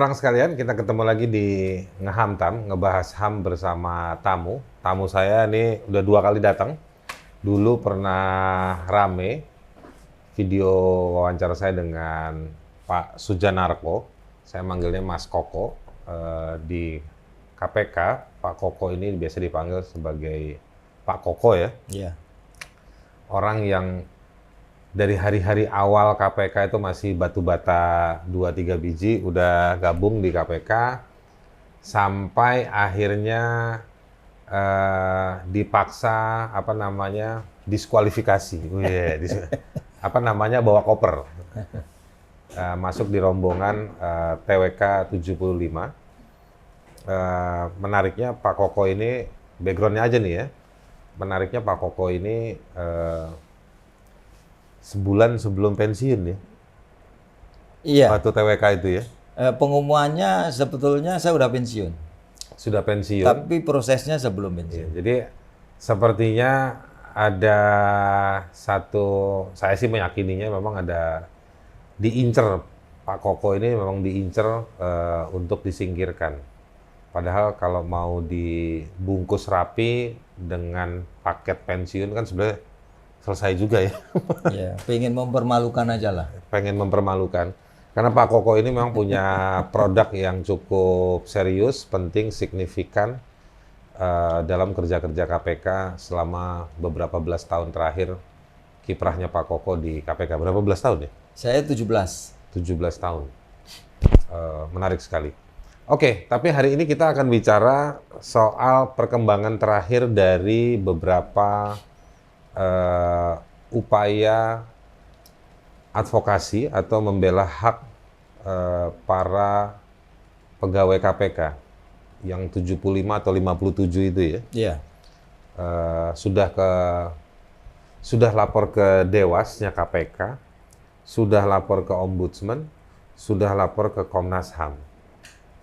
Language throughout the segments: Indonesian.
orang sekalian, kita ketemu lagi di Ngehamtam, ngebahas HAM bersama tamu. Tamu saya ini udah 2 kali datang. Dulu pernah rame video wawancara saya dengan Pak Sujanarko. Saya manggilnya Mas Koko di KPK. Pak Koko ini biasa dipanggil sebagai Pak Koko ya. Iya. Orang yang dari hari-hari awal KPK itu masih batu bata 2-3 biji, udah gabung di KPK, sampai akhirnya dipaksa, diskualifikasi. Bawa koper. Masuk di rombongan TWK 75. Menariknya Pak Koko ini, background-nya aja nih ya, menariknya Pak Koko ini sebulan sebelum pensiun ya? Iya. Waktu TWK itu ya? Pengumumannya sebetulnya saya udah pensiun. Sudah pensiun. Tapi prosesnya sebelum pensiun. Ya, jadi sepertinya ada satu, saya sih meyakininya memang ada diincer, Pak Koko ini memang diincer untuk disingkirkan. Padahal kalau mau dibungkus rapi dengan paket pensiun kan sebenarnya selesai juga ya. Ya, pengen mempermalukan aja lah. Pengen mempermalukan. Karena Pak Koko ini memang punya produk yang cukup serius, penting, signifikan dalam kerja-kerja KPK selama beberapa belas tahun terakhir. Kiprahnya Pak Koko di KPK. Berapa belas tahun ya? Saya 17. 17 tahun. Menarik sekali. Oke, tapi hari ini kita akan bicara soal perkembangan terakhir dari beberapa upaya advokasi atau membela hak para pegawai KPK yang 75 atau 57 itu ya. Iya. Sudah lapor ke Dewasnya KPK, sudah lapor ke Ombudsman, sudah lapor ke Komnas HAM,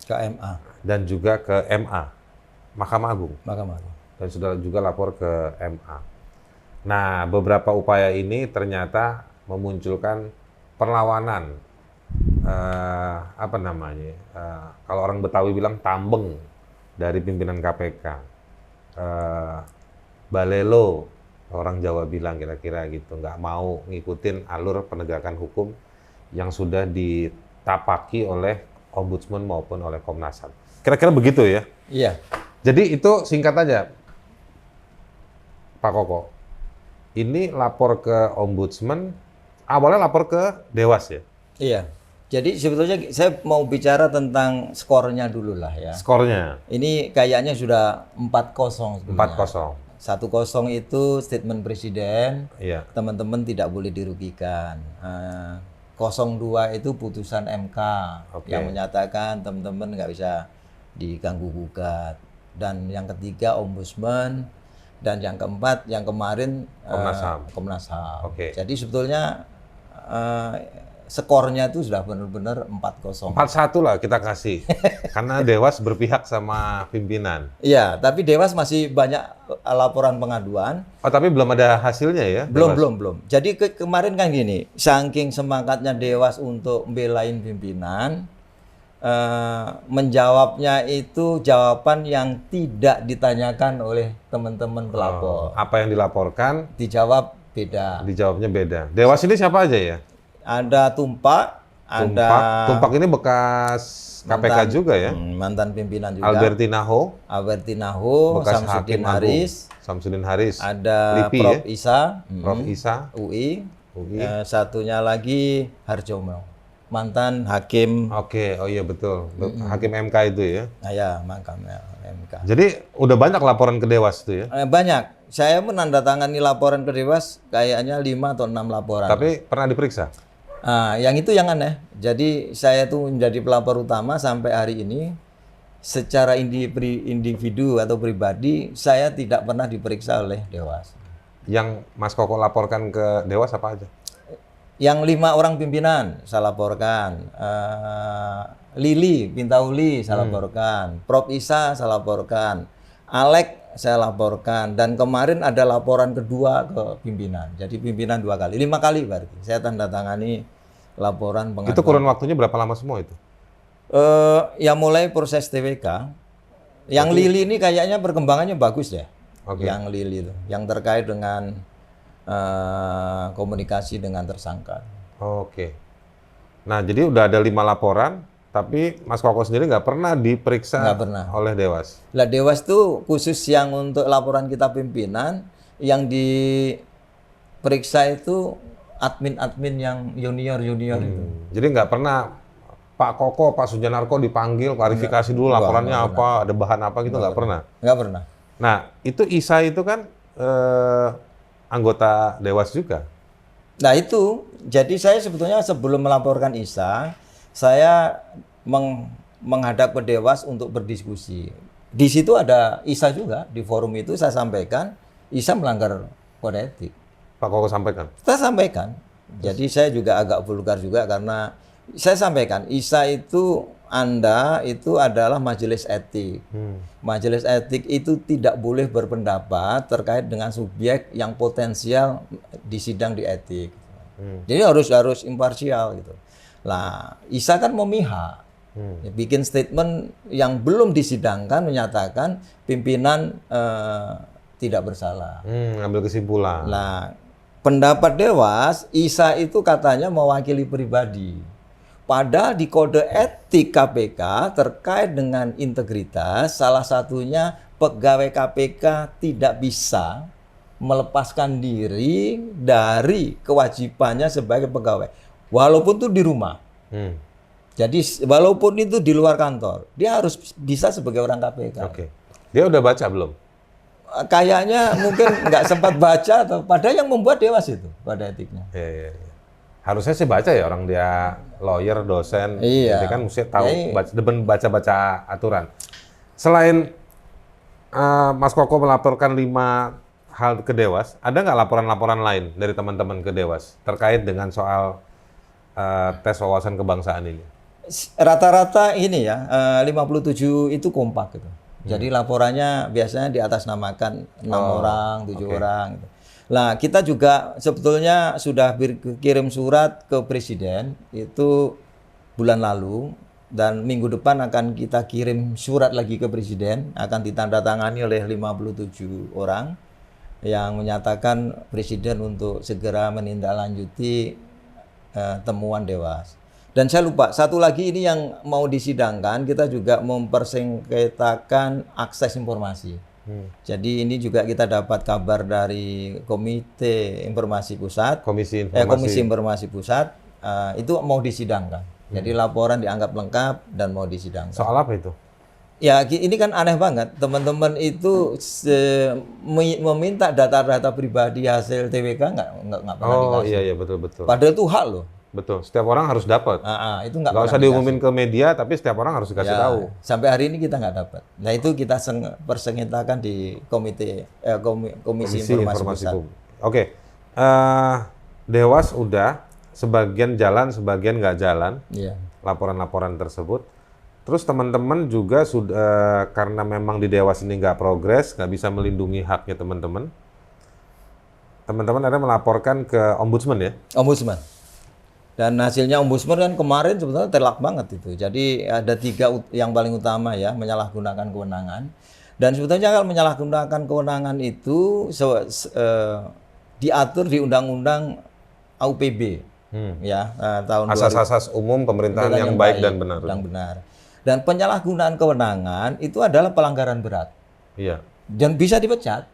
Ke MA. dan juga ke MA, Mahkamah Agung. Mahkamah Agung. Dan sudah juga lapor ke MA. Nah, beberapa upaya ini ternyata memunculkan perlawanan, kalau orang Betawi bilang tambeng dari pimpinan KPK. Balelo, orang Jawa bilang kira-kira gitu, nggak mau ngikutin alur penegakan hukum yang sudah ditapaki oleh Ombudsman maupun oleh Komnas HAM. Kira-kira begitu ya? Iya. Jadi itu singkat aja, Pak Koko. Ini lapor ke Ombudsman, awalnya lapor ke Dewas ya? Iya. Jadi sebetulnya saya mau bicara tentang skornya dulu lah ya. Skornya? Ini kayaknya sudah 4-0 sebenarnya. 4-0. 1-0 itu statement presiden, Iya. teman-teman tidak boleh dirugikan. 0-2 itu putusan MK yang menyatakan teman-teman nggak bisa diganggu gugat. Dan yang ketiga Ombudsman, dan yang keempat yang kemarin Komnas HAM. Jadi sebetulnya skornya itu sudah benar-benar 4-0. 4-1 lah kita kasih, karena Dewas berpihak sama pimpinan. Iya, tapi Dewas masih banyak laporan pengaduan. Oh, tapi belum ada hasilnya ya? Belum. Jadi kemarin kan gini, saking semangatnya Dewas untuk belain pimpinan, menjawabnya itu jawaban yang tidak ditanyakan oleh teman-teman pelapor. Apa yang dilaporkan? Dijawab beda. Dijawabnya beda. Dewas ini siapa aja ya? Ada Tumpak, ada Tumpak ini bekas KPK juga ya? Mantan pimpinan juga. Albertinaho, bekas Samsudin Haris. Ada Lipi, Prof. ya? Isa, Prof. Isa, UI. Satunya lagi Harjono, mantan hakim. Oke, oh iya betul. Hakim MK itu ya? Ya, makamnya MK. Jadi udah banyak laporan ke Dewas itu ya? Banyak. Saya menandatangani laporan ke Dewas kayaknya 5 atau 6 laporan. Tapi pernah diperiksa? Yang itu yang aneh. Jadi saya tuh menjadi pelapor utama sampai hari ini. Secara individu atau pribadi, saya tidak pernah diperiksa oleh Dewas. Yang Mas Koko laporkan ke Dewas apa aja? Yang 5 orang pimpinan saya laporkan. Lili Pintauli saya laporkan. Prof. Isa saya laporkan. Alek saya laporkan. Dan kemarin ada laporan kedua ke pimpinan. Jadi pimpinan 2 kali. 5 kali berarti. Saya tanda tangani laporan pengaduan. Itu kurun waktunya berapa lama semua itu? Ya mulai proses TWK. Yang Lili ini kayaknya perkembangannya bagus deh. Yang Lili itu, yang terkait dengan komunikasi dengan tersangka. Oke. Nah, jadi udah ada 5 laporan, tapi Mas Koko sendiri nggak pernah diperiksa oleh Dewas? Lah Dewas tuh khusus yang untuk laporan kita pimpinan, yang diperiksa itu admin-admin yang junior-junior itu. Jadi nggak pernah Pak Koko, Pak Sujanarko dipanggil, klarifikasi dulu laporannya apa, ada bahan apa gitu, nggak pernah? Nggak pernah. Nah, itu Isa itu kan anggota Dewas juga? Nah itu, jadi saya sebetulnya sebelum melaporkan Isa, saya menghadap ke Dewas untuk berdiskusi. Di situ ada Isa juga, di forum itu saya sampaikan, Isa melanggar kode etik. Pak Koko sampaikan? Saya sampaikan. Jadi saya juga agak vulgar juga karena saya sampaikan, Isa itu, Anda itu adalah majelis etik. Majelis etik itu tidak boleh berpendapat terkait dengan subjek yang potensial di sidang di etik. Jadi harus imparsial gitu. Lah, Isa kan memihak. Bikin statement yang belum disidangkan menyatakan pimpinan tidak bersalah. Ambil kesimpulan. Nah, pendapat Dewas, Isa itu katanya mewakili pribadi. Padahal di kode etik KPK terkait dengan integritas, salah satunya pegawai KPK tidak bisa melepaskan diri dari kewajibannya sebagai pegawai. Walaupun itu di rumah. Jadi walaupun itu di luar kantor, dia harus bisa sebagai orang KPK. Oke. Dia udah baca belum? Kayaknya mungkin nggak sempat baca, atau padahal yang membuat Dewas itu pada etiknya. Iya. Harusnya sih baca ya, orang dia lawyer, dosen, jadi kan mesti tahu, baca-baca aturan. Selain Mas Koko melaporkan 5 hal ke Dewas, ada nggak laporan-laporan lain dari teman-teman ke Dewas terkait dengan soal tes wawasan kebangsaan ini? Rata-rata ini ya, 57 itu kompak gitu. Jadi laporannya biasanya diatasnamakan 6 orang, 7 orang gitu. Nah, kita juga sebetulnya sudah kirim surat ke Presiden itu bulan lalu, dan minggu depan akan kita kirim surat lagi ke Presiden, akan ditandatangani oleh 57 orang yang menyatakan Presiden untuk segera menindaklanjuti temuan Dewas. Dan saya lupa, satu lagi ini yang mau disidangkan, kita juga mempersengketakan akses informasi. Jadi ini juga kita dapat kabar dari Komite Informasi Pusat, Komisi Informasi Pusat, itu mau disidangkan. Jadi laporan dianggap lengkap dan mau disidangkan. Soal apa itu? Ya ini kan aneh banget, teman-teman itu meminta data-data pribadi hasil TWK nggak pernah dikasih. Iya betul. Padahal itu hak loh. Betul, setiap orang harus dapat. Itu nggak usah diumumin ke media, tapi setiap orang harus dikasih tahu. Sampai hari ini kita nggak dapat. Nah itu kita persengketakan di Komisi Informasi Pusat. Oke, Dewas udah sebagian jalan, sebagian nggak jalan. Laporan-laporan tersebut. Terus teman-teman juga sudah, karena memang di Dewas ini nggak progres, nggak bisa melindungi haknya teman-teman. Teman-teman ada melaporkan ke Ombudsman ya? Ombudsman. Dan hasilnya Ombudsman kan kemarin sebetulnya telak banget itu. Jadi ada 3 yang paling utama ya, menyalahgunakan kewenangan. Dan sebetulnya kalau menyalahgunakan kewenangan itu diatur di Undang-Undang AUPB ya, tahun Asas-asas umum pemerintahan yang baik dan benar. Dan penyalahgunaan kewenangan itu adalah pelanggaran berat. Iya. Dan bisa dipecat.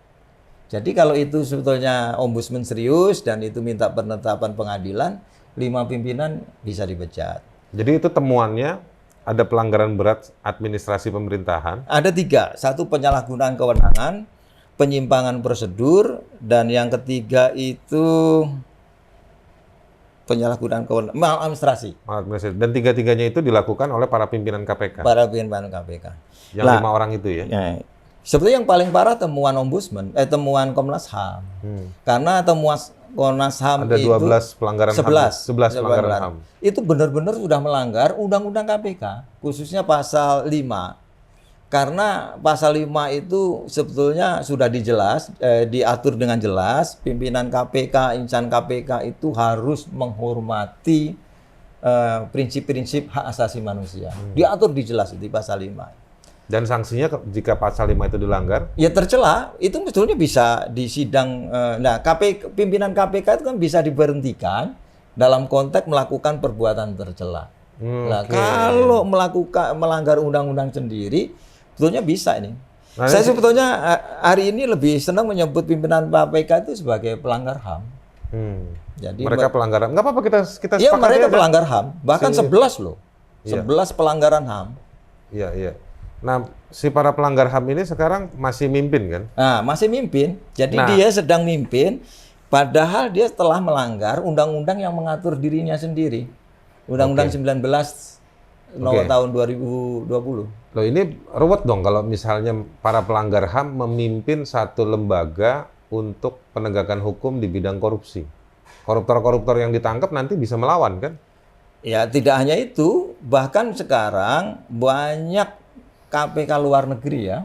Jadi kalau itu sebetulnya Ombudsman serius dan itu minta penetapan pengadilan, 5 pimpinan bisa dipecat. Jadi itu temuannya ada pelanggaran berat administrasi pemerintahan? Ada 3. 1 penyalahgunaan kewenangan, penyimpangan prosedur, dan yang ketiga itu penyalahgunaan kewenangan, maladministrasi. Dan 3-tiganya itu dilakukan oleh para pimpinan KPK? Para pimpinan KPK. Yang 5 orang itu ya? Sebetulnya yang paling parah temuan Ombudsman, temuan Komnas HAM. Karena temuan Komnas HAM ada 12 pelanggaran 11 pelanggaran HAM. Itu benar-benar sudah melanggar Undang-Undang KPK, khususnya pasal 5. Karena pasal 5 itu sebetulnya sudah diatur dengan jelas, pimpinan KPK, insan KPK itu harus menghormati prinsip-prinsip hak asasi manusia. Diatur di jelas itu di pasal 5. Dan sanksinya jika pasal 5 itu dilanggar? Ya tercela, itu sebetulnya bisa di sidang. Pimpinan KPK itu kan bisa diberhentikan dalam konteks melakukan perbuatan tercela. Nah, kalau melanggar undang-undang sendiri, sebetulnya bisa ini. Nah, Saya sebetulnya hari ini lebih senang menyebut pimpinan KPK itu sebagai pelanggar HAM. Jadi mereka pelanggaran. Nggak apa-apa kita iya, sepakati mereka aja. pelanggar HAM. Bahkan 11 loh. 11 pelanggaran HAM. Iya, iya. Nah, si para pelanggar HAM ini sekarang masih mimpin kan? Nah, masih mimpin. Jadi dia sedang mimpin, padahal dia telah melanggar undang-undang yang mengatur dirinya sendiri. Undang-undang 19 nomor tahun 2020. Loh, ini ruwet dong kalau misalnya para pelanggar HAM memimpin satu lembaga untuk penegakan hukum di bidang korupsi. Koruptor-koruptor yang ditangkap nanti bisa melawan kan? Ya, tidak hanya itu, bahkan sekarang banyak KPK luar negeri ya,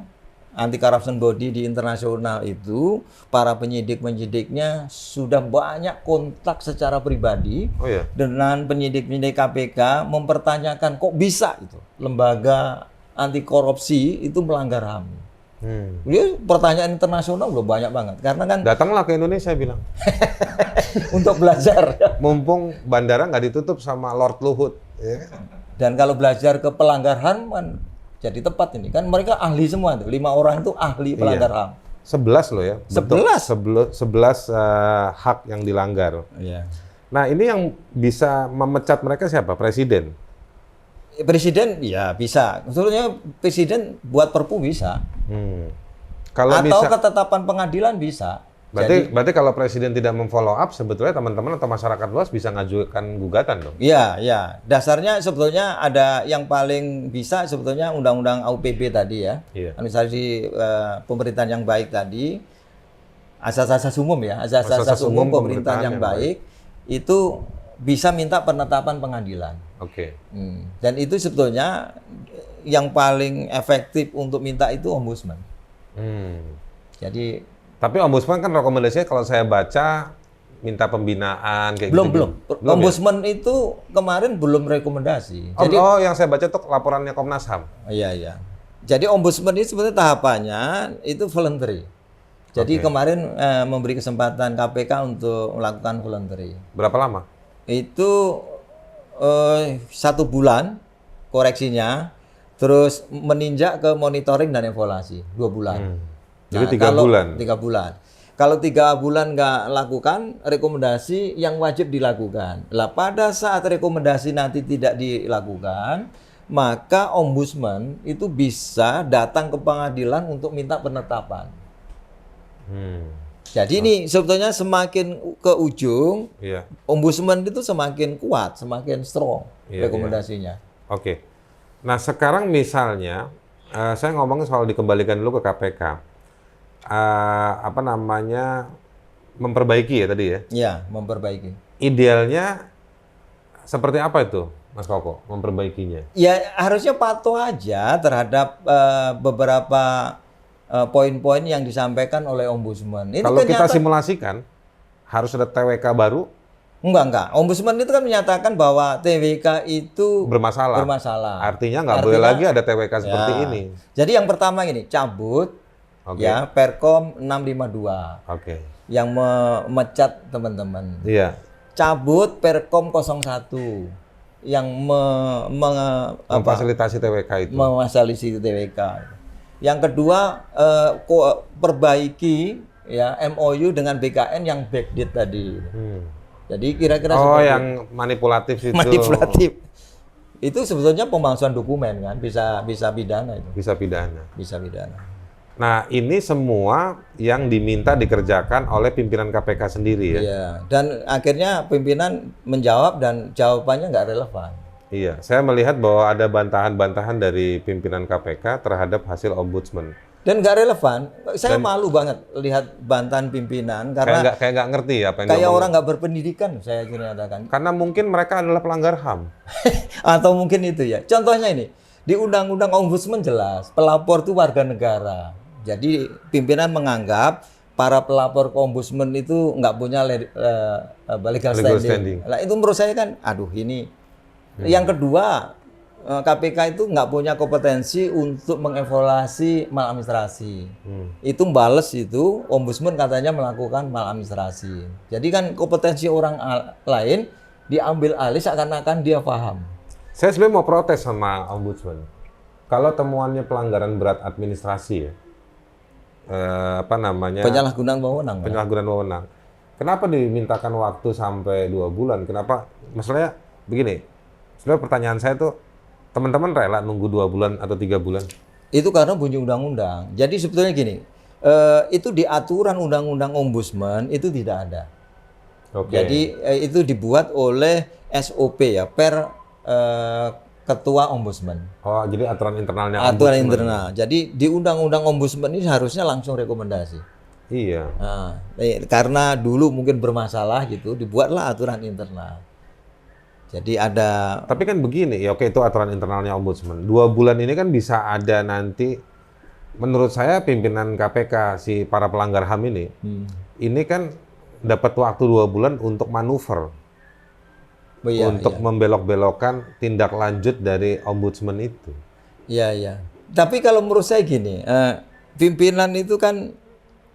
anti corruption body di internasional itu, para penyidik-penyidiknya sudah banyak kontak secara pribadi dengan penyidik-penyidik KPK mempertanyakan kok bisa itu lembaga anti korupsi itu melanggar HAM. Dia pertanyaan internasional udah banyak banget karena kan datanglah ke Indonesia bilang untuk belajar. Mumpung bandara nggak ditutup sama Lord Luhut. Ya. Dan kalau belajar ke pelanggar HAM kan jadi tepat ini kan mereka ahli semua tuh 5 orang itu ahli pelanggar HAM. 11 loh ya. 11 hak yang dilanggar. Iya. Nah ini yang bisa memecat mereka siapa? Presiden. Presiden ya bisa. Sebetulnya presiden buat perpu bisa. Kalau atau ketetapan pengadilan bisa. Berarti kalau presiden tidak memfollow up, sebetulnya teman-teman atau masyarakat luas bisa ngajukan gugatan dong? Iya, iya. Dasarnya sebetulnya ada yang paling bisa sebetulnya undang-undang AUPB tadi ya. Administrasi pemerintahan yang baik tadi. Asas-asas umum ya. Asas-asas umum pemerintahan yang baik. Itu bisa minta penetapan pengadilan. Dan itu sebetulnya yang paling efektif untuk minta itu ombudsman. Jadi tapi ombudsman kan rekomendasinya kalau saya baca minta pembinaan kayak belum. Ombudsman ya? Itu kemarin belum rekomendasi. Jadi yang saya baca tuh laporannya Komnas HAM. Iya. Jadi ombudsman itu sebenarnya tahapannya itu voluntary. Jadi kemarin memberi kesempatan KPK untuk melakukan voluntary. Berapa lama? Itu 1 bulan koreksinya, terus meninjak ke monitoring dan evaluasi 2 bulan. Jadi 3 bulan. 3 bulan. Kalau 3 bulan nggak lakukan, rekomendasi yang wajib dilakukan. Lah pada saat rekomendasi nanti tidak dilakukan, maka ombudsman itu bisa datang ke pengadilan untuk minta penetapan. Jadi ini sebetulnya semakin ke ujung, ombudsman itu semakin kuat, semakin strong rekomendasinya. Nah sekarang misalnya, saya ngomongin soal dikembalikan dulu ke KPK. Memperbaiki ya tadi ya? Iya, memperbaiki. Idealnya seperti apa itu, Mas Koko, memperbaikinya? Ya harusnya patuh aja terhadap beberapa poin-poin yang disampaikan oleh ombudsman. Ini kalau kita simulasikan, harus ada TWK baru? Enggak. Ombudsman itu kan menyatakan bahwa TWK itu bermasalah. Artinya nggak boleh lagi ada TWK seperti ini. Jadi yang pertama ini, cabut ya Perkom 652. Yang memecat teman-teman. Cabut Perkom 01 yang memfasilitasi TWK itu. Memfasilitasi TWK. Yang kedua perbaiki ya MOU dengan BKN yang backdate tadi. Jadi kira-kira yang manipulatif itu. Manipulatif. Itu sebetulnya pemalsuan dokumen kan, bisa pidana itu. Bisa pidana. Nah, ini semua yang diminta dikerjakan oleh pimpinan KPK sendiri ya? Iya, dan akhirnya pimpinan menjawab dan jawabannya nggak relevan. Iya, saya melihat bahwa ada bantahan-bantahan dari pimpinan KPK terhadap hasil ombudsman. Dan nggak relevan. Saya malu banget lihat bantahan pimpinan karena kayak nggak ngerti apa yang kayak orang nggak berpendidikan, saya katakan. Karena mungkin mereka adalah pelanggar HAM. Atau mungkin itu ya. Contohnya ini, di Undang-Undang Ombudsman jelas, pelapor itu warga negara. Jadi pimpinan menganggap para pelapor ke ombudsman itu nggak punya legal standing. Nah, itu menurut saya kan, aduh ini Yang kedua, KPK itu nggak punya kompetensi untuk mengevaluasi maladministrasi. Itu bales itu, ombudsman katanya melakukan maladministrasi. Jadi kan kompetensi orang lain diambil alih seakan-akan dia paham. Saya sebenarnya mau protes sama ombudsman. Kalau temuannya pelanggaran berat administrasi ya, Penyalahgunaan wewenang. penyalahgunaan wewenang. Kenapa dimintakan waktu sampai 2 bulan? Kenapa? Masalahnya begini, sebenarnya pertanyaan saya tuh, teman-teman rela nunggu 2 bulan atau 3 bulan? Itu karena bunyi undang-undang. Jadi sebetulnya gini, itu di aturan undang-undang ombudsman itu tidak ada. Jadi itu dibuat oleh SOP ya, per ketua ombudsman. Oh, jadi aturan internalnya Aturan ombudsman. internal. Jadi di undang-undang ombudsman ini harusnya langsung rekomendasi. Iya. Nah, karena dulu mungkin bermasalah gitu, dibuatlah aturan internal. Jadi ada. Tapi kan begini, ya oke itu aturan internalnya ombudsman. 2 bulan ini kan bisa ada nanti, menurut saya pimpinan KPK si para pelanggar HAM ini kan dapat waktu 2 bulan untuk manuver, untuk membelok-belokkan tindak lanjut dari ombudsman itu. Iya, iya. Tapi kalau menurut saya gini, pimpinan itu kan,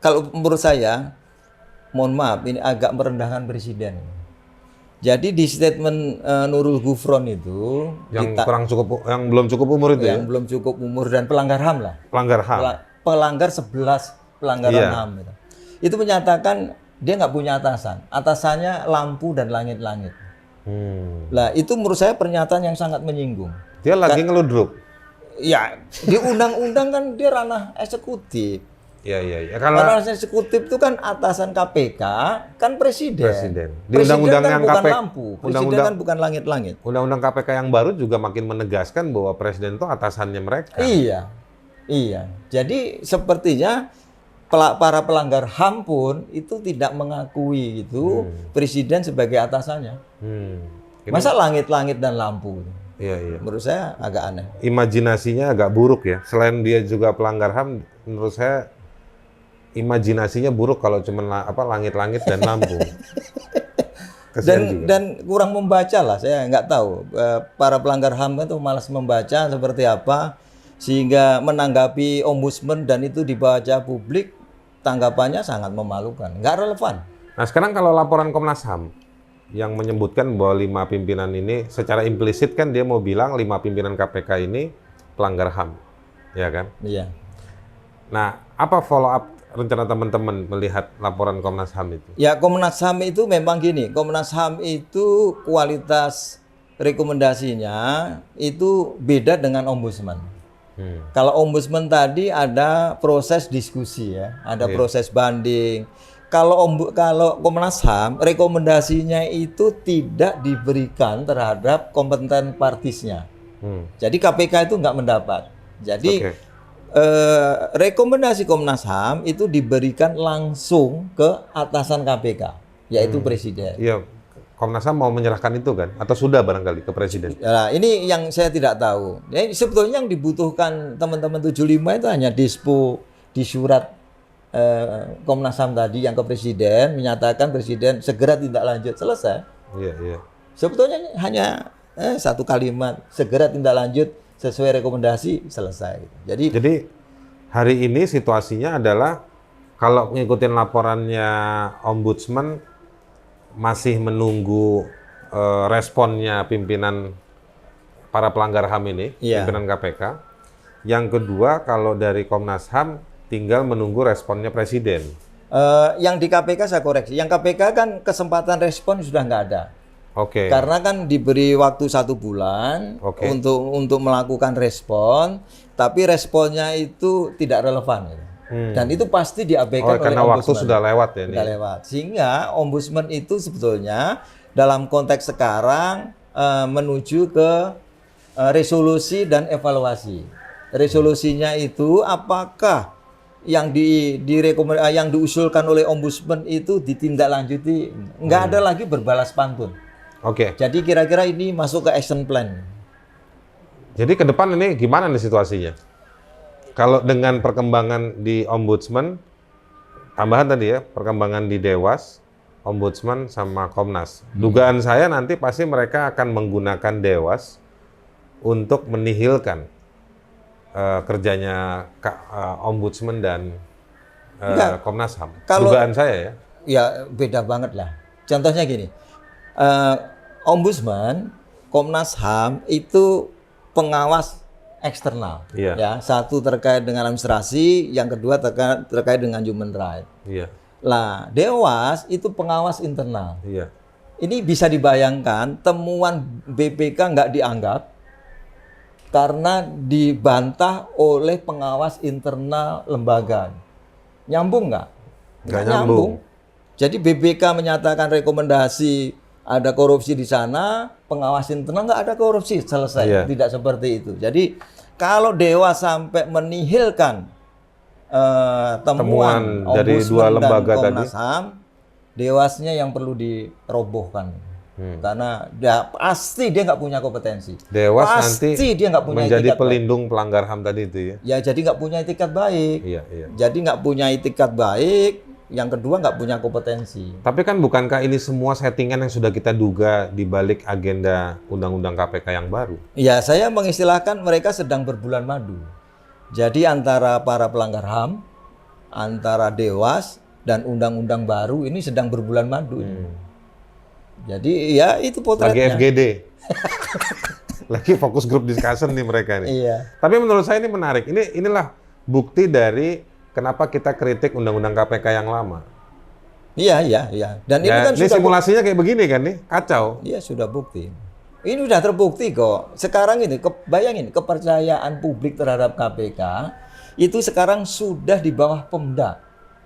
kalau menurut saya, mohon maaf, ini agak merendahkan presiden. Jadi di statement Nurul Gufron itu Yang yang belum cukup umur itu yang belum cukup umur dan pelanggar HAM lah. Pelanggar HAM. Pelanggar 11 pelanggaran HAM itu. Itu menyatakan dia nggak punya atasan. Atasannya lampu dan langit-langit. Lah itu menurut saya pernyataan yang sangat menyinggung. Dia lagi ngeludruk. Ya, di undang-undang kan dia ranah eksekutif. Iya. Karena eksekutif itu kan atasan KPK, kan presiden. Di undang-undang kan yang bukan KPK, lampu, presiden kan bukan langit-langit. Undang-undang KPK yang baru juga makin menegaskan bahwa presiden itu atasannya mereka. Iya. Jadi sepertinya para pelanggar HAM pun itu tidak mengakui itu presiden sebagai atasannya. Masa langit-langit dan lampu? Iya. Menurut saya agak aneh. Imajinasinya agak buruk ya. Selain dia juga pelanggar HAM, menurut saya imajinasinya buruk kalau cuma langit-langit dan lampu. Dan kurang membaca lah, saya nggak tahu. Para pelanggar HAM itu malas membaca seperti apa, sehingga menanggapi ombudsman dan itu dibaca publik, tanggapannya sangat memalukan, nggak relevan. Nah sekarang kalau laporan Komnas HAM yang menyebutkan bahwa 5 pimpinan ini secara implisit kan dia mau bilang 5 pimpinan KPK ini pelanggar HAM, ya kan? Iya. Nah, apa follow up rencana teman-teman melihat laporan Komnas HAM itu? Ya, Komnas HAM itu memang gini, Komnas HAM itu kualitas rekomendasinya itu beda dengan ombudsman. Kalau ombudsman tadi ada proses diskusi ya, ada proses banding. Kalau Komnas HAM rekomendasinya itu tidak diberikan terhadap kompeten partisnya. Jadi KPK itu nggak mendapat. Jadi rekomendasi Komnas HAM itu diberikan langsung ke atasan KPK, yaitu presiden. Iya, Komnas HAM mau menyerahkan itu kan? Atau sudah barangkali ke presiden? Nah, ini yang saya tidak tahu. Ya, sebetulnya yang dibutuhkan teman-teman 75 itu hanya dispo di surat Komnas HAM tadi yang ke presiden, menyatakan presiden segera tindak lanjut, selesai. Iya. Sebetulnya hanya satu kalimat, segera tindak lanjut sesuai rekomendasi, selesai. Jadi hari ini situasinya adalah kalau ngikutin laporannya ombudsman masih menunggu responnya pimpinan para pelanggar HAM ini, pimpinan KPK. Yang kedua kalau dari Komnas HAM tinggal menunggu responnya presiden. Yang di KPK saya koreksi, yang KPK kan kesempatan respon sudah nggak ada. Karena kan diberi waktu 1 bulan untuk melakukan respon, tapi responnya itu tidak relevan. Dan itu pasti diabaikan oleh karena ombudsman. waktu sudah lewat ya. Sudah lewat. Sehingga ombudsman itu sebetulnya dalam konteks sekarang menuju ke resolusi dan evaluasi. Resolusinya itu apakah yang yang diusulkan oleh ombudsman itu ditindaklanjuti, nggak ada lagi berbalas pantun. Jadi kira-kira ini masuk ke action plan. Jadi ke depan ini gimana nih situasinya? Kalau dengan perkembangan di ombudsman, tambahan tadi ya, perkembangan di Dewas, Ombudsman sama Komnas. Dugaan saya nanti pasti mereka akan menggunakan Dewas untuk menihilkan kerjanya Ombudsman dan Komnas HAM. Dugaan saya ya. Ya beda banget lah. Contohnya gini, Ombudsman, Komnas HAM itu pengawas eksternal. Iya. Ya, satu terkait dengan administrasi, yang kedua terkait dengan human right. Iya. Lah, Dewas itu pengawas internal. Iya. Ini bisa dibayangkan temuan BPK nggak dianggap karena dibantah oleh pengawas internal lembaga. Nyambung nggak? Nggak nyambung. Jadi BPK menyatakan rekomendasi ada korupsi di sana, pengawas internal nggak ada korupsi, selesai. Iya. Tidak seperti itu. Jadi kalau Dewas sampai menihilkan temuan dari dua Ombudsman lembaga dan tadi. Komnas HAM, Dewasnya yang perlu dirobohkan. Karena pasti dia nggak punya kompetensi. Dewas pasti nanti dia nggak punya menjadi etikat pelindung pelanggar HAM tadi itu ya. Ya jadi nggak punya etikat baik. Iya, iya. Jadi nggak punya etikat baik. Yang kedua nggak punya kompetensi. Tapi kan bukankah ini semua settingan yang sudah kita duga di balik agenda Undang-Undang KPK yang baru? Ya saya mengistilahkan mereka sedang berbulan madu. Jadi antara para pelanggar HAM, antara Dewas dan undang-undang baru ini sedang berbulan madu. Jadi ya itu Lagi potretnya. FGD. Lagi fokus group discussion nih mereka nih. Iya. Tapi menurut saya ini menarik. Inilah bukti dari kenapa kita kritik Undang-Undang KPK yang lama. Iya. Dan ini Ya, kan ini sudah simulasinya kayak begini kan nih, kacau. Iya sudah bukti. Ini sudah terbukti kok. Sekarang ini, bayangin kepercayaan publik terhadap KPK itu sekarang sudah di bawah Pemda.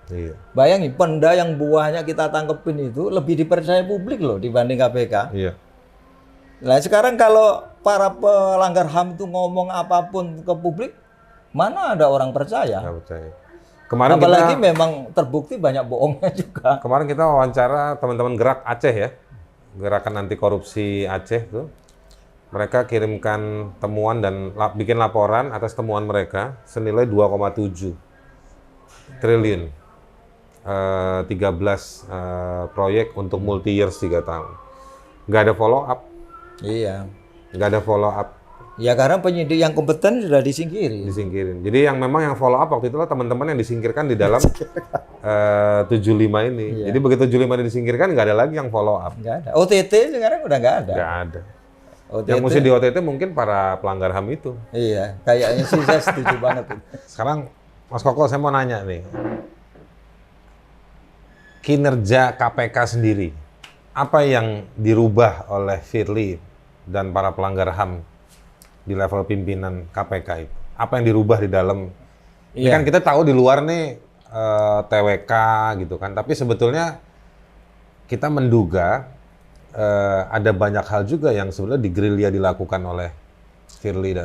Iya. Bayangin, Pemda yang buahnya kita tangkepin itu lebih dipercaya publik loh dibanding KPK. Iya. Nah sekarang kalau para pelanggar HAM itu ngomong apapun ke publik, mana ada orang percaya? Nggak percaya. Kemarin Apalagi kita, memang terbukti banyak bohongnya juga. kemarin kita wawancara teman-teman Gerak Aceh ya. Gerakan Anti Korupsi Aceh tuh. Mereka kirimkan temuan dan bikin laporan atas temuan mereka senilai 2,7 triliun. 13 proyek untuk multi years 3 tahun. Nggak ada follow up. Iya. Nggak ada follow up. Ya karena penyidik yang kompeten sudah disingkiri. Disingkirin. Jadi yang memang yang follow up waktu itu lah teman-teman yang disingkirkan di dalam 75 ini. Iya. Jadi begitu 75 ini disingkirkan nggak ada lagi yang follow up. Nggak ada. OTT sekarang udah nggak ada. Nggak ada. OTT. Yang mesti di OTT mungkin para pelanggar HAM itu. Iya, kayaknya sih saya setuju banget. Sekarang Mas Koko saya mau nanya nih. Kinerja KPK sendiri. Apa yang dirubah oleh Firly dan para pelanggar HAM di level pimpinan KPK itu? Apa yang dirubah di dalam? Ini kan kita tahu di luar nih TWK gitu kan, tapi sebetulnya kita menduga ada banyak hal juga yang sebenarnya di gerilya dilakukan oleh Firly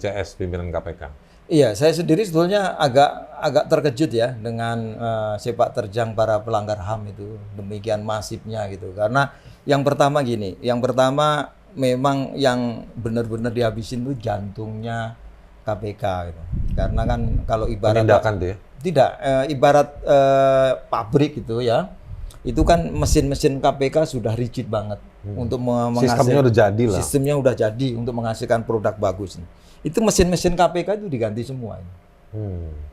CS pimpinan KPK. Iya, saya sendiri sebetulnya agak terkejut ya dengan sepak terjang para pelanggar HAM itu demikian masifnya gitu. Karena yang pertama gini, memang yang benar-benar dihabisin itu jantungnya KPK gitu. Karena kan kalau ibarat Penindakan tuh ya? Tidak, ibarat pabrik gitu ya. Itu kan mesin-mesin KPK sudah rigid banget untuk Sistemnya udah jadi lah. Sistemnya udah jadi untuk menghasilkan produk bagus. Itu mesin-mesin KPK itu diganti semua.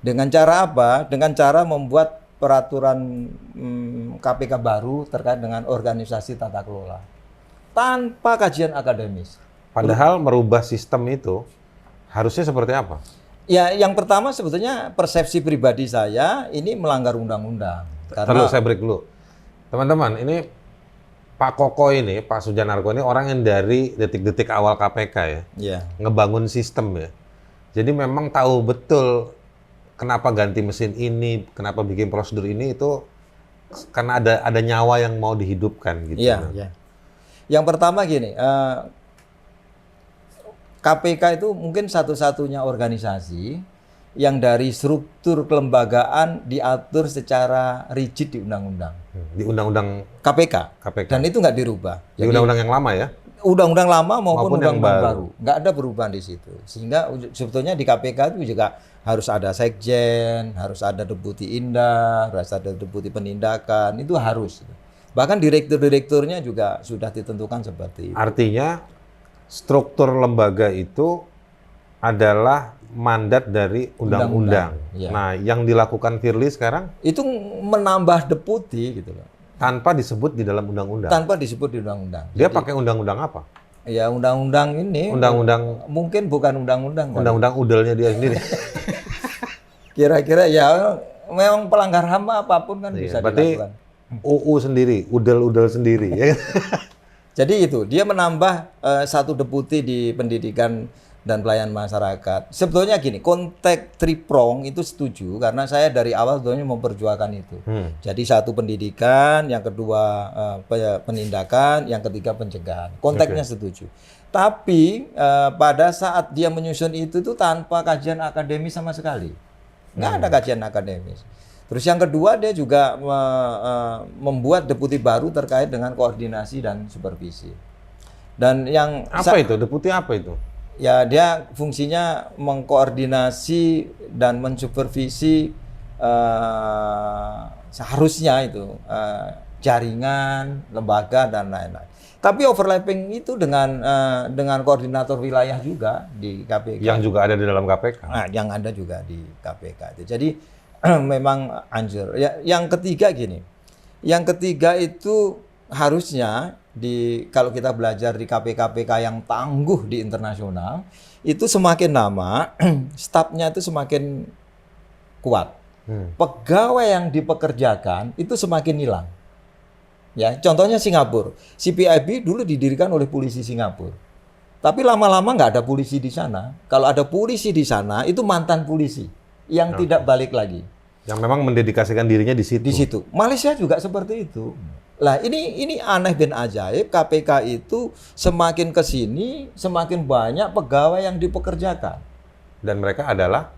Dengan cara apa? Dengan cara membuat peraturan KPK baru terkait dengan organisasi tata kelola. Tanpa kajian akademis. Padahal merubah sistem itu harusnya seperti apa? Ya, yang pertama sebetulnya persepsi pribadi saya ini melanggar undang-undang. Terus saya break dulu. Teman-teman, ini Pak Koko ini, Pak Sujanarko ini orang yang dari detik-detik awal KPK ya. Iya. Ngebangun sistem ya. Jadi memang tahu betul kenapa ganti mesin ini, kenapa bikin prosedur ini itu karena ada nyawa yang mau dihidupkan gitu. Iya, iya. Yang pertama gini, KPK itu mungkin satu-satunya organisasi yang dari struktur kelembagaan diatur secara rigid di undang-undang. Di undang-undang KPK. KPK. Dan itu nggak dirubah. Di undang-undang yang lama ya? Undang-undang lama maupun yang undang-undang baru. baru. Nggak ada perubahan di situ. Sehingga sebetulnya di KPK itu juga harus ada sekjen, harus ada deputi indah, harus ada deputi penindakan, itu harus. Bahkan direktur-direkturnya juga sudah ditentukan seperti itu. Artinya struktur lembaga itu adalah mandat dari undang-undang. Ya. Nah, yang dilakukan Firly sekarang Itu menambah deputi gitu loh. tanpa disebut di dalam undang-undang. Tanpa disebut di undang-undang. Dia pakai undang-undang apa? Ya undang-undang ini. Undang-undang Mungkin bukan undang-undang. undang-undang udelnya dia sendiri. Kira-kira ya memang pelanggar HAM apapun kan bisa Berarti dilakukan. UU sendiri, udel-udel sendiri. Ya kan? Jadi itu dia menambah satu deputi di pendidikan dan pelayanan masyarakat. Sebetulnya gini, konteks triprong itu setuju karena saya dari awal sebetulnya memperjuangkan itu. Jadi satu pendidikan, yang kedua penindakan, yang ketiga pencegahan. Konteksnya setuju. Tapi pada saat dia menyusun itu tuh tanpa kajian akademis sama sekali. Nggak ada kajian akademis. Terus yang kedua dia juga membuat deputi baru terkait dengan koordinasi dan supervisi. Dan yang Apa itu? Deputi apa itu? ya dia fungsinya mengkoordinasi dan mensupervisi seharusnya itu jaringan, lembaga dan lain-lain. Tapi overlapping itu dengan koordinator wilayah juga di KPK. Yang juga ada di dalam KPK. Nah, yang ada juga di KPK. Jadi memang anjur. Ya, yang ketiga gini. Yang ketiga itu harusnya kalau kita belajar di KPK yang tangguh di internasional, itu semakin lama stafnya itu semakin kuat. Pegawai yang dipekerjakan itu semakin hilang. Ya, contohnya Singapura. CPIB dulu didirikan oleh polisi Singapura. Tapi lama-lama nggak ada polisi di sana. Kalau ada polisi di sana, itu mantan polisi yang tidak balik lagi. Yang memang mendedikasikan dirinya di situ. Di situ. Malaysia juga seperti itu. Lah ini aneh dan ajaib, KPK itu semakin ke sini semakin banyak pegawai yang dipekerjakan. Dan mereka adalah?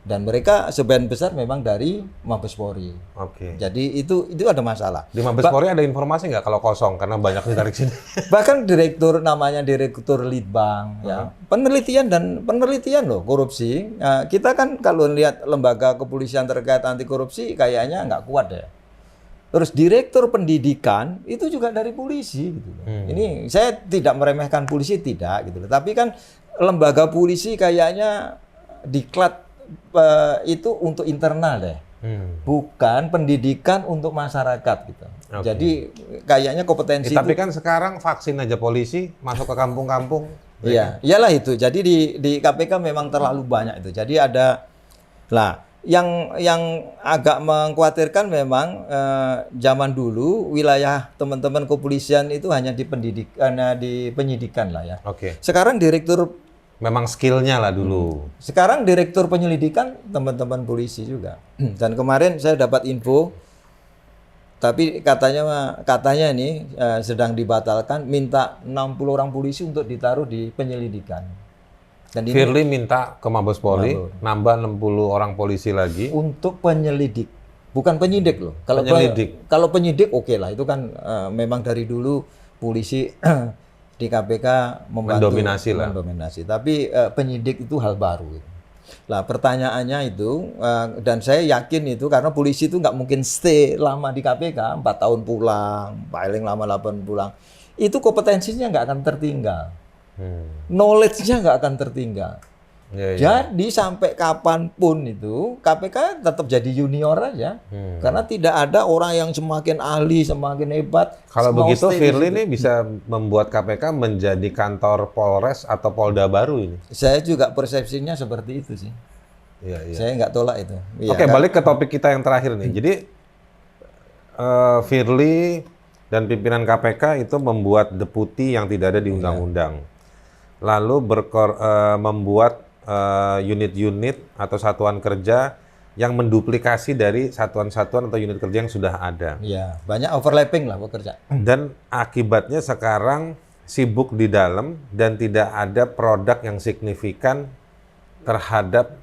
Dan mereka sebagian besar memang dari Mabes Polri. Oke. Jadi itu ada masalah. Di Mabes Polri ada informasi nggak kalau kosong karena banyak ditarik sini? Bahkan namanya direktur Litbang, ya penelitian loh korupsi. Nah, kita kan kalau lihat lembaga kepolisian terkait anti korupsi kayaknya nggak kuat ya. Terus direktur pendidikan itu juga dari polisi gitu. Ini saya tidak meremehkan polisi tidak gitu. Tapi kan lembaga polisi kayaknya diklat itu untuk internal deh. Bukan pendidikan untuk masyarakat gitu. Jadi kayaknya kompetensi Tapi kan sekarang vaksin aja polisi masuk ke kampung-kampung. Iya, iyalah itu. Jadi di KPK memang terlalu banyak itu. Jadi ada yang agak mengkhawatirkan memang zaman dulu wilayah teman-teman kepolisian itu hanya di penyidikan lah ya. Oke. Sekarang Memang skillnya lah dulu. Sekarang direktur penyelidikan teman-teman polisi juga. Dan kemarin saya dapat info, tapi katanya ini sedang dibatalkan, minta 60 orang polisi untuk ditaruh di penyelidikan. Dan ini Firly minta ke Mabes Polri nambah 60 orang polisi lagi untuk penyelidik, bukan penyidik loh. Kalau penyidik oke lah, itu kan memang dari dulu polisi di KPK mendominasi. Tapi penyidik itu hal baru. Lah pertanyaannya itu, dan saya yakin itu karena polisi itu nggak mungkin stay lama di KPK, 4 tahun pulang, paling lama 8 pulang. Itu kompetensinya nggak akan tertinggal. Knowledge-nya nggak akan tertinggal. Jadi sampai kapanpun itu KPK tetap jadi junior aja, karena tidak ada orang yang semakin ahli, semakin hebat. Kalau begitu Firly ini bisa membuat KPK menjadi kantor Polres atau Polda baru ini. Saya juga persepsinya seperti itu sih. Iya. Saya nggak tolak itu. Oke, balik ke topik kita yang terakhir nih. Jadi Firly dan pimpinan KPK itu membuat deputi yang tidak ada di undang-undang. Lalu membuat unit-unit atau satuan kerja yang menduplikasi dari satuan-satuan atau unit kerja yang sudah ada. Iya, banyak overlapping lah pekerja. Dan akibatnya sekarang sibuk di dalam dan tidak ada produk yang signifikan terhadap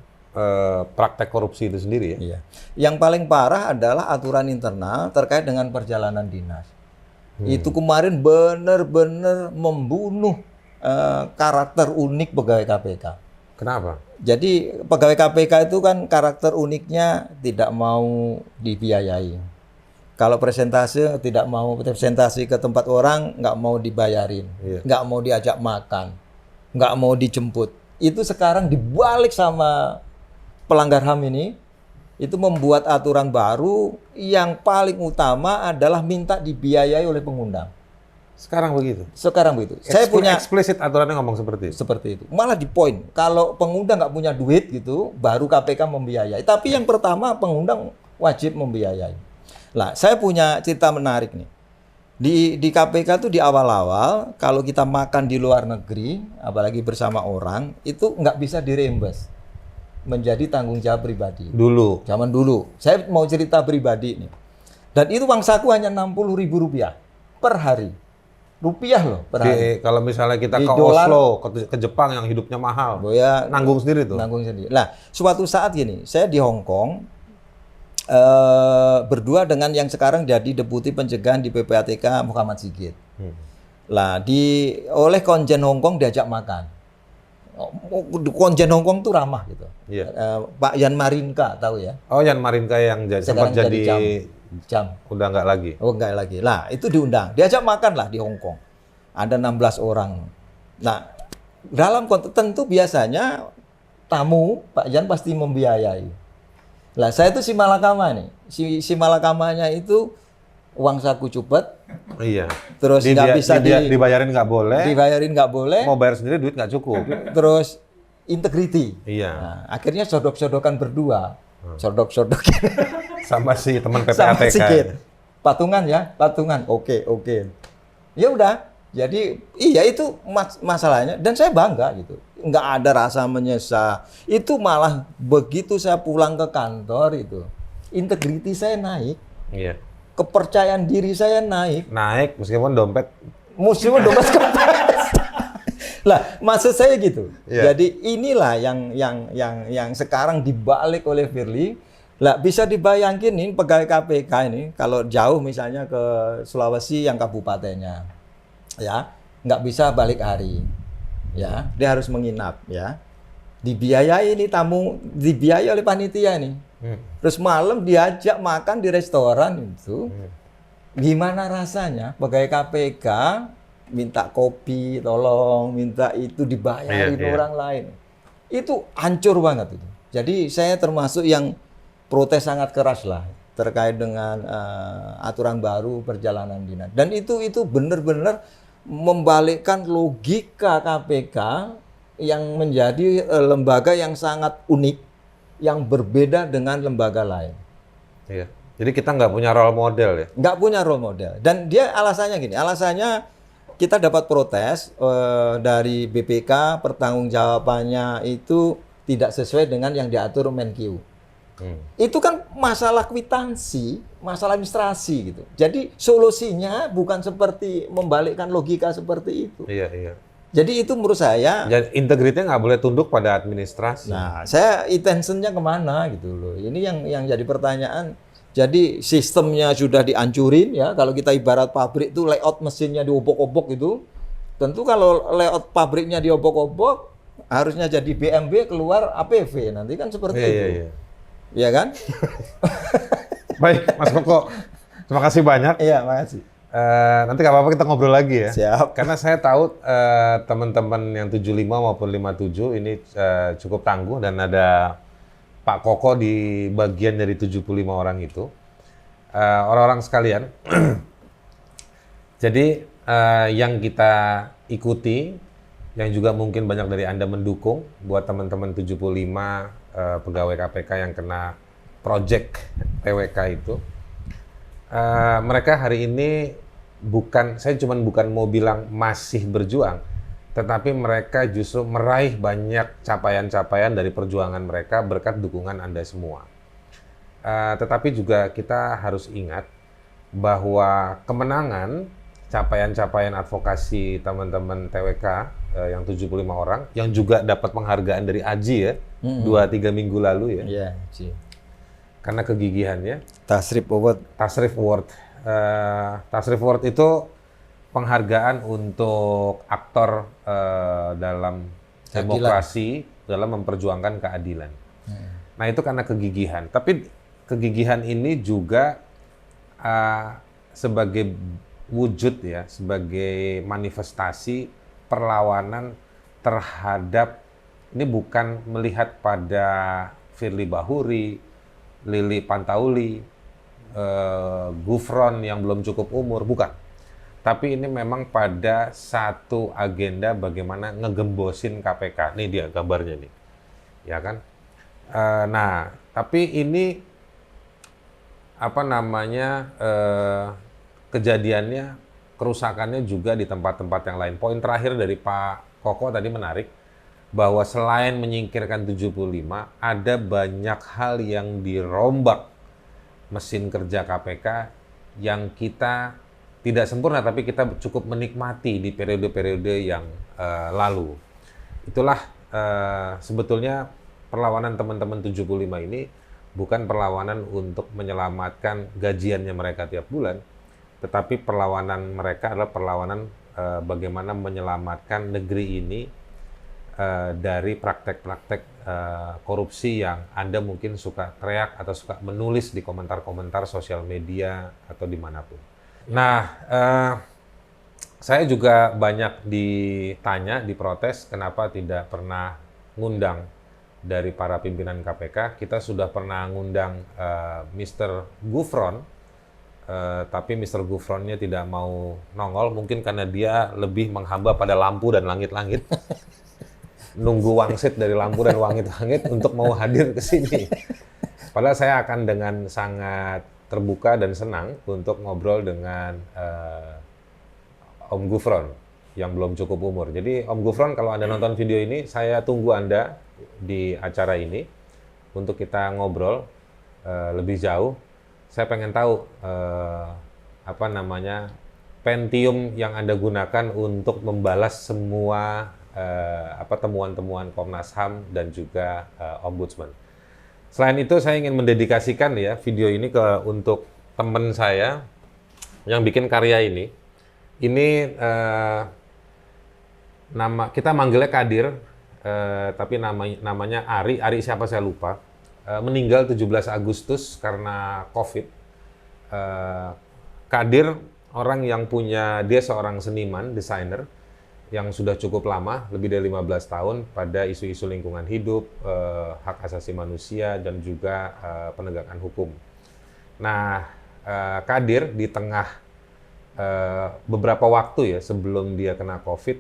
praktek korupsi itu sendiri ya. Iya. Yang paling parah adalah aturan internal terkait dengan perjalanan dinas. Itu kemarin benar-benar membunuh karakter unik pegawai KPK. Kenapa? Jadi pegawai KPK itu kan karakter uniknya tidak mau dibiayai. Kalau presentasi tidak mau presentasi ke tempat orang, nggak mau dibayarin, nggak mau diajak makan, nggak mau dijemput. Itu sekarang dibalik sama pelanggar HAM ini, itu membuat aturan baru yang paling utama adalah minta dibiayai oleh pengundang. Sekarang begitu. Sekarang begitu. Saya punya eksplisit aturannya ngomong seperti itu. seperti itu. Malah di poin, kalau pengundang nggak punya duit gitu, baru KPK membiayai. Tapi yang pertama pengundang wajib membiayai. Lah, saya punya cerita menarik nih. Di KPK tuh di awal-awal, kalau kita makan di luar negeri, apalagi bersama orang, itu nggak bisa direimburse. Menjadi tanggung jawab pribadi. Dulu. Zaman dulu. Saya mau cerita pribadi nih. Dan itu uang saku hanya Rp60.000 per hari. Rupiah loh per hari. Kalau misalnya kita Di ke dolar, Oslo, ke Jepang yang hidupnya mahal, ya, nanggung sendiri tuh. Nanggung sendiri. Nah, suatu saat gini, saya di Hong Kong, berdua dengan yang sekarang jadi Deputi Pencegahan di PPATK Muhammad Sigit. Lah, oleh Konjen Hong Kong diajak makan. Konjen Hong Kong tuh ramah gitu. Pak Yan Marinka tahu ya? Oh, Yan Marinka yang sempat jadi jam. Udah nggak lagi. Oh, nggak lagi. Lah, itu diundang. Diajak makan lah di Hong Kong. Ada 16 orang. Nah, dalam konteks tentu biasanya tamu Pak Yan pasti membiayai. Lah, saya itu si Malakama nih. Si Malakamanya itu uang saku cupet. Iya. Terus nggak bisa dibayarin nggak boleh. Dibayarin nggak boleh. Mau bayar sendiri duit nggak cukup. Terus integrity. Iya. Nah, akhirnya sodok-sodokan berdua. Sodok-sodokin. Sama si teman Sama PPATK. Sigit. Patungan ya, patungan. Oke. Ya udah. Jadi iya itu masalahnya dan saya bangga gitu. Nggak ada rasa menyesal. Itu malah begitu saya pulang ke kantor itu, integriti saya naik. Iya. Kepercayaan diri saya naik. Naik meskipun dompet kempes. Lah, maksud saya gitu. Iya. Jadi inilah yang sekarang dibalik oleh Firly. Lah, bisa dibayangin ini pegawai KPK ini kalau jauh misalnya ke Sulawesi yang kabupatennya, ya nggak bisa balik hari, ya dia harus menginap, ya dibiayai ini tamu, dibiayai oleh panitia nih. Terus malam diajak makan di restoran itu, gimana rasanya pegawai KPK minta kopi, tolong minta itu dibayarin orang lain, itu hancur banget itu. Jadi saya termasuk yang protes sangat keras lah terkait dengan aturan baru perjalanan dinas. Dan itu benar-benar membalikkan logika KPK yang menjadi lembaga yang sangat unik, yang berbeda dengan lembaga lain. Iya. Jadi kita nggak punya role model ya? Nggak punya role model. Dan dia alasannya gini, alasannya kita dapat protes dari BPK, pertanggungjawabannya itu tidak sesuai dengan yang diatur Menkyu. Itu kan masalah kwitansi, masalah administrasi gitu. Jadi solusinya bukan seperti membalikkan logika seperti itu. Iya. Jadi itu menurut saya. Jadi integritasnya nggak boleh tunduk pada administrasi. Nah, saya intentionnya kemana gitu loh. Ini yang jadi pertanyaan. Jadi sistemnya sudah dihancurin ya. Kalau kita ibarat pabrik itu layout mesinnya diobok-obok itu. Tentu kalau layout pabriknya diobok-obok, harusnya jadi BMW keluar APV. Nanti kan seperti itu. Iya. Iya kan? Baik, Mas Koko. Terima kasih banyak. Iya, makasih. Nanti nggak apa-apa kita ngobrol lagi ya. Siap. Karena saya tahu teman-teman yang 75 maupun 57 ini cukup tangguh dan ada Pak Koko di bagian dari 75 orang itu. Orang-orang sekalian, jadi yang kita ikuti, yang juga mungkin banyak dari Anda mendukung, buat teman-teman 75 pegawai KPK yang kena project TWK itu, mereka hari ini saya bukan mau bilang masih berjuang, tetapi mereka justru meraih banyak capaian-capaian dari perjuangan mereka berkat dukungan Anda semua. Tetapi juga kita harus ingat bahwa kemenangan, capaian-capaian advokasi teman-teman TWK yang 75 orang, yang juga dapat penghargaan dari AJI ya, 2-3 minggu lalu ya. Iya, Ci. Karena kegigihannya. Tasrif Award. Tasrif Award itu penghargaan untuk aktor dalam demokrasi, dalam memperjuangkan keadilan. Nah itu karena kegigihan. Tapi kegigihan ini juga sebagai wujud ya, sebagai manifestasi perlawanan terhadap, ini bukan melihat pada Firly Bahuri, Lili Pantauli, Gufron yang belum cukup umur, bukan. Tapi ini memang pada satu agenda bagaimana ngegembosin KPK. Ini dia gambarnya nih, ya kan? Nah, tapi ini apa namanya, kejadiannya, kerusakannya juga di tempat-tempat yang lain. Poin terakhir dari Pak Koko tadi menarik, bahwa selain menyingkirkan 75, ada banyak hal yang dirombak mesin kerja KPK yang kita tidak sempurna, tapi kita cukup menikmati di periode-periode yang lalu. Itulah sebetulnya perlawanan teman-teman 75 ini bukan perlawanan untuk menyelamatkan gajiannya mereka tiap bulan, tetapi perlawanan mereka adalah perlawanan bagaimana menyelamatkan negeri ini dari praktek-praktek korupsi yang Anda mungkin suka teriak atau suka menulis di komentar-komentar sosial media atau dimanapun. Nah, saya juga banyak ditanya, diprotes, kenapa tidak pernah ngundang dari para pimpinan KPK. Kita sudah pernah ngundang Mr. Gufron, tapi Mr. Gufronnya tidak mau nongol, mungkin karena dia lebih menghamba pada lampu dan langit-langit. Nunggu wangsit dari lampu dan langit-langit untuk mau hadir ke sini. Padahal saya akan dengan sangat terbuka dan senang untuk ngobrol dengan Om Gufron yang belum cukup umur. Jadi Om Gufron, kalau Anda nonton video ini, saya tunggu Anda di acara ini untuk kita ngobrol lebih jauh. Saya pengen tahu apa namanya, Pentium yang Anda gunakan untuk membalas semua temuan-temuan Komnas HAM dan juga Ombudsman. Selain itu, saya ingin mendedikasikan ya video ini untuk teman saya yang bikin karya ini. Ini nama kita manggilnya Kadir, tapi namanya Ari siapa saya lupa. Meninggal 17 Agustus karena COVID. Kadir orang yang dia seorang seniman, desainer yang sudah cukup lama, lebih dari 15 tahun pada isu-isu lingkungan hidup, hak asasi manusia, dan juga penegakan hukum. Nah, Kadir di tengah beberapa waktu ya sebelum dia kena COVID,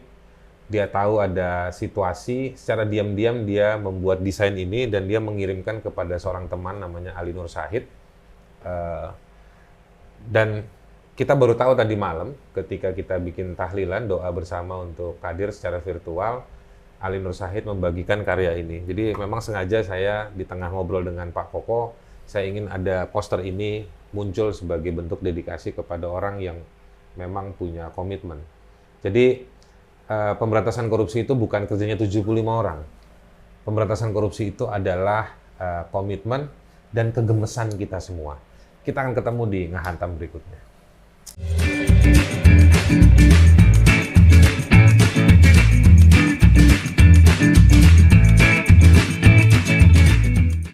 dia tahu ada situasi, secara diam-diam dia membuat desain ini dan dia mengirimkan kepada seorang teman namanya Ali Nur Syahid. Dan kita baru tahu tadi malam ketika kita bikin tahlilan, doa bersama untuk Kadir secara virtual, Ali Nur Syahid membagikan karya ini. Jadi memang sengaja saya di tengah ngobrol dengan Pak Koko, saya ingin ada poster ini muncul sebagai bentuk dedikasi kepada orang yang memang punya komitmen. Jadi pemberantasan korupsi itu bukan kerjanya 75 orang. Pemberantasan korupsi itu adalah komitmen dan kegemesan kita semua. Kita akan ketemu di Ngehantam berikutnya.